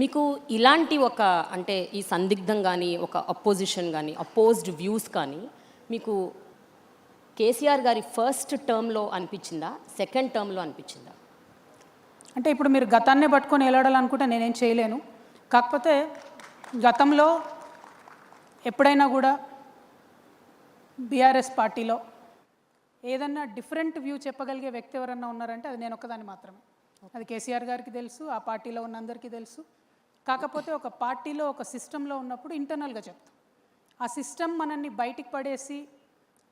మీకు ఇలాంటి ఒక అంటే ఈ సందిగ్ధం కానీ ఒక అపోజిషన్ కానీ అపోజ్డ్ వ్యూస్ కానీ మీకు కేసీఆర్ గారి ఫస్ట్ టర్మ్లో అనిపించిందా, సెకండ్ టర్మ్లో అనిపించిందా? అంటే ఇప్పుడు మీరు గతాన్నే పట్టుకొని వెళ్ళాడాలనుకుంటే నేనేం చేయలేను. కాకపోతే గతంలో ఎప్పుడైనా కూడా బీఆర్ఎస్ పార్టీలో ఏదన్నా డిఫరెంట్ వ్యూ చెప్పగలిగే వ్యక్తి ఎవరన్నా ఉన్నారంటే అది నేను ఒక్కదాన్ని మాత్రమే. అది కేసీఆర్ గారికి తెలుసు, ఆ పార్టీలో ఉన్న అందరికీ తెలుసు. కాకపోతే ఒక పార్టీలో ఒక సిస్టంలో ఉన్నప్పుడు ఇంటర్నల్గా చెప్తాం. ఆ సిస్టమ్ మనల్ని బయటికి పడేసి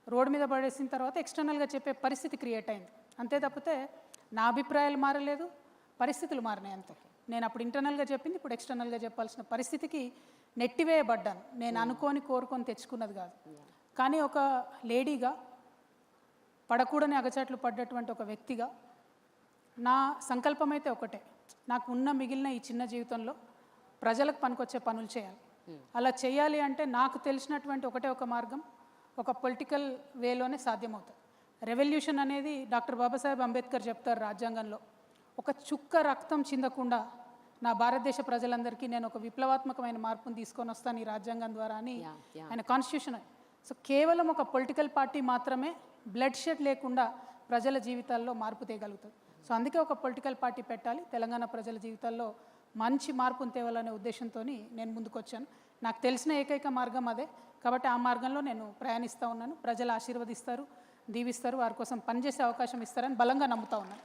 రోడ్డు మీద పడేసిన తర్వాత ఎక్స్టర్నల్గా చెప్పే పరిస్థితి క్రియేట్ అయింది. అంతే తప్పితే నా అభిప్రాయాలు మారలేదు, పరిస్థితులు మారినాయి అంతే. నేను అప్పుడు ఇంటర్నల్గా చెప్పింది ఇప్పుడు ఎక్స్టర్నల్గా చెప్పాల్సిన పరిస్థితికి నెట్టివేయబడ్డాను. నేను అనుకోని కోరుకొని తెచ్చుకున్నది కాదు. కానీ ఒక లేడీగా పడకూడని అగచాట్లు పడ్డటువంటి ఒక వ్యక్తిగా నా సంకల్పం అయితే ఒకటే, నాకు ఉన్న మిగిలిన ఈ చిన్న జీవితంలో ప్రజలకు పనికొచ్చే పనులు చేయాలి. అలా చేయాలి అంటే నాకు తెలిసినటువంటి ఒకటే ఒక మార్గం ఒక పొలిటికల్ వేలోనే సాధ్యమవుతుంది. రెవల్యూషన్ అనేది డాక్టర్ బాబాసాహెబ్ అంబేద్కర్ చెప్తారు రాజ్యాంగంలో, ఒక చుక్క రక్తం చిందకుండా నా భారతదేశ ప్రజలందరికీ నేను ఒక విప్లవాత్మకమైన మార్పును తీసుకొని వస్తాను ఈ రాజ్యాంగం ద్వారా అని ఆయన కాన్స్టిట్యూషన్. సో కేవలం ఒక పొలిటికల్ పార్టీ మాత్రమే బ్లడ్ షెడ్ లేకుండా ప్రజల జీవితాల్లో మార్పు తేగలుగుతుంది. సో అందుకే ఒక పొలిటికల్ పార్టీ పెట్టాలి, తెలంగాణ ప్రజల జీవితాల్లో మంచి మార్పును తేవాలనే ఉద్దేశంతో నేను ముందుకు వచ్చాను. నాకు తెలిసిన ఏకైక మార్గం అదే. కాబట్టి ఆ మార్గంలో నేను ప్రయాణిస్తూ ఉన్నాను. ప్రజలు ఆశీర్వదిస్తారు, దీవిస్తారు, వారి కోసం పనిచేసే అవకాశం ఇస్తారని బలంగా నమ్ముతా ఉన్నాను.